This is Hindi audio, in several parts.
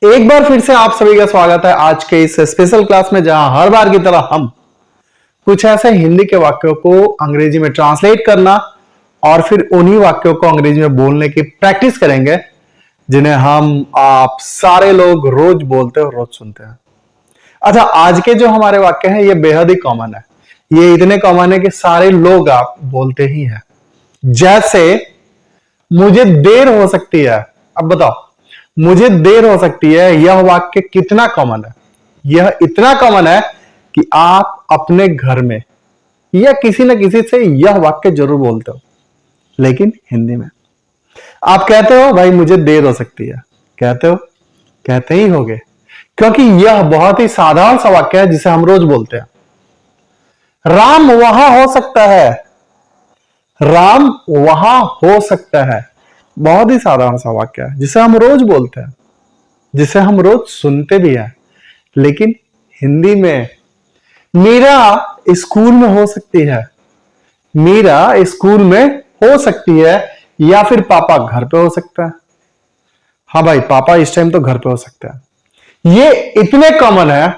एक बार फिर से आप सभी का स्वागत है आज के इस स्पेशल क्लास में, जहां हर बार की तरह हम कुछ ऐसे हिंदी के वाक्यों को अंग्रेजी में ट्रांसलेट करना और फिर उन्हीं वाक्यों को अंग्रेजी में बोलने की प्रैक्टिस करेंगे, जिन्हें हम आप सारे लोग रोज बोलते और रोज सुनते हैं। अच्छा, आज के जो हमारे वाक्य हैं ये बेहद ही कॉमन है। ये इतने कॉमन है कि सारे लोग आप बोलते ही हैं। जैसे मुझे देर हो सकती है। अब बताओ, मुझे देर हो सकती है, यह वाक्य कितना कॉमन है? यह इतना कॉमन है कि आप अपने घर में या किसी न किसी से यह वाक्य जरूर बोलते हो, लेकिन हिंदी में। आप कहते हो भाई मुझे देर हो सकती है, कहते हो, कहते ही होगे, क्योंकि यह बहुत ही साधारण सा वाक्य है जिसे हम रोज बोलते हैं। राम वहां हो सकता है, राम वहां हो सकता है, बहुत ही साधारण सा वाक्य है जिसे हम रोज बोलते हैं, जिसे हम रोज सुनते भी हैं, लेकिन हिंदी में। मीरा स्कूल में हो सकती है, मीरा स्कूल में हो सकती है, या फिर पापा घर पे हो सकता है। हाँ भाई, पापा इस टाइम तो घर पे हो सकता है। ये इतने कॉमन है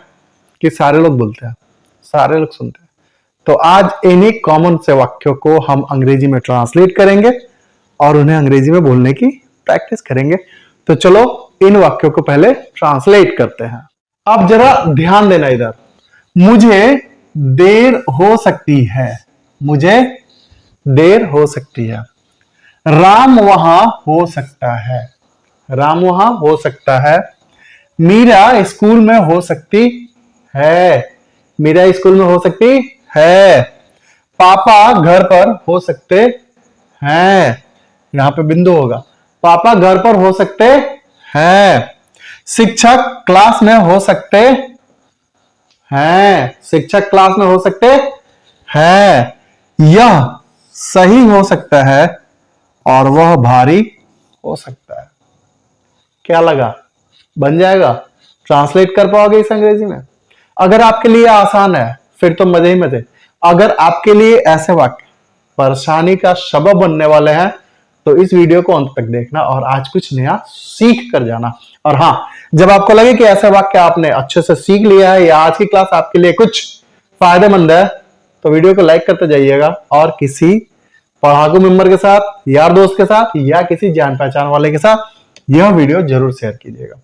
कि सारे लोग बोलते हैं, सारे लोग सुनते हैं। तो आज इन्हीं कॉमन से वाक्यों को हम अंग्रेजी में ट्रांसलेट करेंगे और उन्हें अंग्रेजी में बोलने की प्रैक्टिस करेंगे। तो चलो इन वाक्यों को पहले ट्रांसलेट करते हैं। अब जरा ध्यान देना इधर। मुझे देर हो सकती है, मुझे देर हो सकती है। राम वहां हो सकता है, राम वहां हो सकता है। मीरा स्कूल में हो सकती है, मीरा स्कूल में हो सकती है। पापा घर पर हो सकते हैं, यहां पे बिंदु होगा, पापा घर पर हो सकते हैं। शिक्षक क्लास में हो सकते हैं, शिक्षक क्लास में हो सकते हैं। यह सही हो सकता है और वह भारी हो सकता है। क्या लगा? बन जाएगा? ट्रांसलेट कर पाओगे इस अंग्रेजी में? अगर आपके लिए आसान है फिर तो मजे ही मजे। अगर आपके लिए ऐसे वाक्य परेशानी का सबब बनने वाले हैं तो इस वीडियो को अंत तक देखना और आज कुछ नया सीख कर जाना। और हाँ, जब आपको लगे कि ऐसे वाक्य आपने अच्छे से सीख लिया है या आज की क्लास आपके लिए कुछ फायदेमंद है, तो वीडियो को लाइक करते जाइएगा और किसी पढ़ाकू मेंबर के साथ, यार दोस्त के साथ या किसी जान पहचान वाले के साथ यह वीडियो जरूर शेयर कीजिएगा।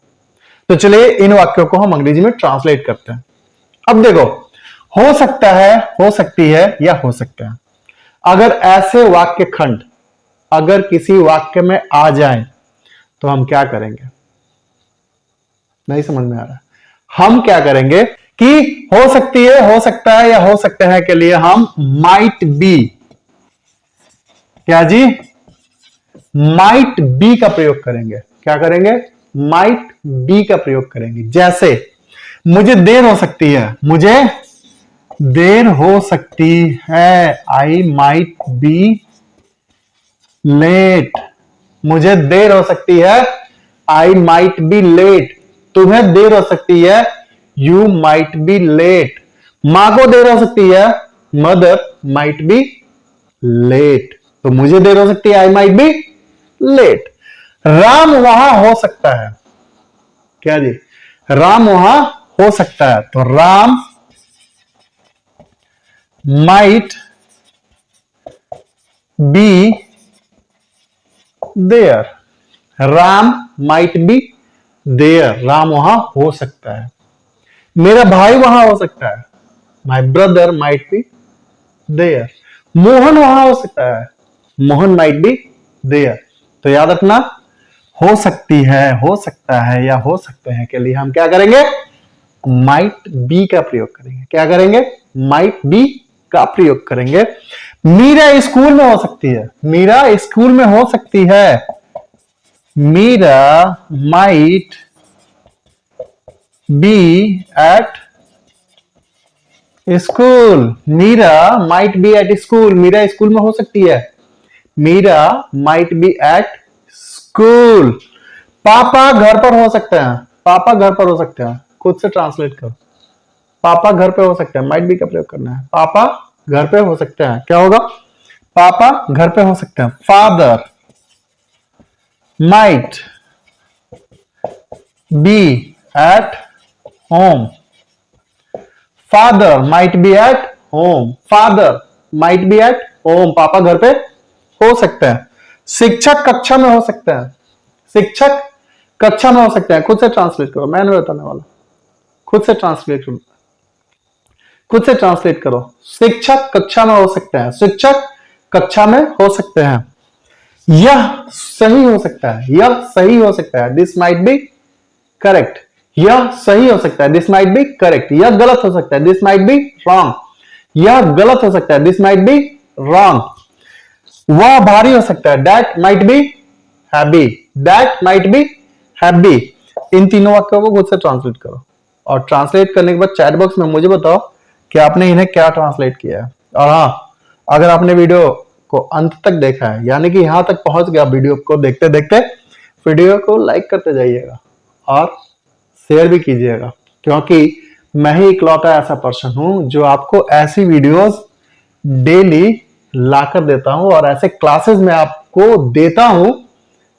तो चलिए इन वाक्यों को हम अंग्रेजी में ट्रांसलेट करते हैं। अब देखो, हो सकता है, हो सकती है या हो सकता है। अगर ऐसे वाक्य खंड अगर किसी वाक्य में आ जाएं तो हम क्या करेंगे? नहीं समझ में आ रहा? हम क्या करेंगे कि हो सकती है, हो सकता है या हो सकता है के लिए हम माइट बी, क्या जी, माइट बी का प्रयोग करेंगे। क्या करेंगे? माइट बी का प्रयोग करेंगे। जैसे मुझे देर हो सकती है, मुझे देर हो सकती है, आई माइट बी लेट। मुझे देर हो सकती है, आई माइट बी लेट। तुम्हें देर हो सकती है, यू माइट बी लेट। मां को देर हो सकती है, मदर माइट बी लेट। तो मुझे देर हो सकती है, I might be late. Ram वहां हो सकता है, क्या जी, राम वहां हो सकता है, तो Ram might be there, Ram might be there, Ram वहां हो सकता है। मेरा भाई वहां हो सकता है, my brother might be there. Mohan वहां हो सकता है, मोहन माइट बी देयर। तो याद रखना, हो सकती है, हो सकता है या हो सकते हैं के लिए हम क्या करेंगे? माइट बी का प्रयोग करेंगे। क्या करेंगे? माइट बी का प्रयोग करेंगे। मीरा स्कूल में हो सकती है, मीरा स्कूल में हो सकती है। Meera might be at school, Meera might be at school, Meera school में हो सकती है। Meera might be at school. पापा घर पर हो सकते हैं, पापा घर पर हो सकते हैं। खुद से ट्रांसलेट करो, पापा घर पे हो सकते हैं, माइट बी का प्रयोग करना है। पापा घर पे हो सकते हैं, क्या होगा? पापा घर पे हो सकते हैं। Father might be at home. Father might be at home. Father might be at home. पापा घर पे हो सकते हैं. शिक्षक कक्षा में हो सकते हैं. शिक्षक कक्षा में हो सकते हैं. खुद से ट्रांसलेट करो, मैं नहीं बताने वाला. खुद से ट्रांसलेट करो. खुद से ट्रांसलेट करो. शिक्षक कक्षा में हो सकते हैं. शिक्षक कक्षा में हो सकते हैं. यह सही हो सकता है. यह सही हो सकता है. This might be correct. यह सही हो सकता है. This might be correct. यह गलत हो सकता है. This might be wrong. यह गलत हो सकता है. This might be wrong. वह भारी हो सकता है. That might be heavy. That might be heavy. इन तीनों वाक्यों को खुद से ट्रांसलेट करो और ट्रांसलेट करने के बाद चैट बॉक्स में मुझे बताओ कि आपने इन्हें क्या ट्रांसलेट किया है. और हाँ, अगर आपने वीडियो को अंत तक देखा है, यानी कि यहां तक पहुंच गया वीडियो को देखते देखते, वीडियो को लाइक करते जाइएगा और शेयर भी कीजिएगा, क्योंकि मैं ही इकलौता ऐसा पर्सन हूं जो आपको ऐसी वीडियोस डेली लाकर देता हूं और ऐसे क्लासेस में आपको देता हूं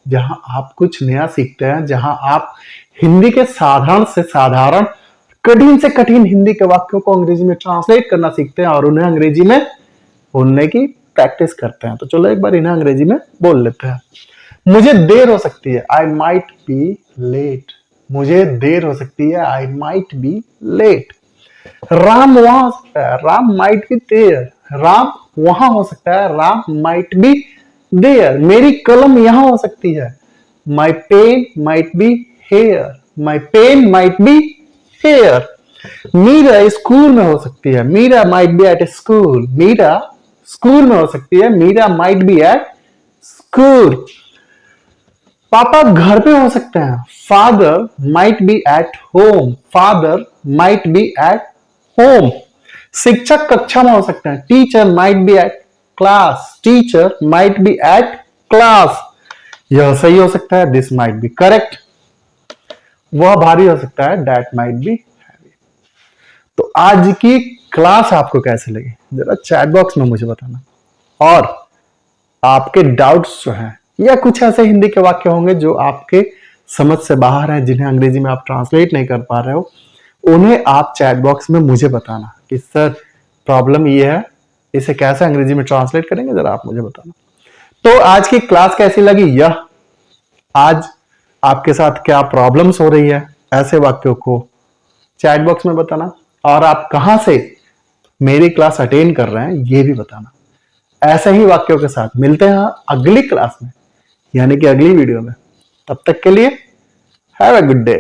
जहां आप कुछ नया सीखते हैं, जहां आप हिंदी के साधारण से साधारण, कठिन से कठिन हिंदी के वाक्यों को अंग्रेजी में ट्रांसलेट करना सीखते हैं और उन्हें अंग्रेजी में बोलने की प्रैक्टिस करते हैं. तो चलो एक बार इन्हें अंग्रेजी में बोल लेते हैं. मुझे देर हो सकती है. I might be late. मुझे देर हो सकती है. I might be late. Ram वहां हो सकता है. Ram might be there. Ram वहां हो सकता है. Ram might be there. मेरी कलम यहां हो सकती है. My pen might be here. My pen might be here. Meera school में हो सकती है. Meera might be at school. Meera school में हो सकती है. Meera might be at school. पापा घर पे हो सकते हैं. Father might be at home. Father might be at home. शिक्षक कक्षा में हो सकते हैं. Teacher might be at class. Teacher might be at class. यह सही हो सकता है. This might be correct. वह भारी हो सकता है. That might be heavy. तो आज की क्लास आपको कैसे लगी जरा चैट बॉक्स में मुझे बताना. और आपके डाउट्स जो हैं या कुछ ऐसे हिंदी के वाक्य होंगे जो आपके समझ से बाहर हैं, जिन्हें अंग्रेजी में आप ट्रांसलेट नहीं कर पा रहे हो, उन्हें आप चैट बॉक्स में मुझे बताना कि सर प्रॉब्लम ये है, इसे कैसे अंग्रेजी में ट्रांसलेट करेंगे, जरा आप मुझे बताना. तो आज की क्लास कैसी लगी, यह आज आपके साथ क्या प्रॉब्लम्स हो रही है, ऐसे वाक्यों को चैट बॉक्स में बताना. और आप कहां से मेरी क्लास अटेंड कर रहे हैं ये भी बताना. ऐसे ही वाक्यों के साथ मिलते हैं अगली क्लास में, यानी कि अगली वीडियो में. तब तक के लिए हैव अ गुड डे.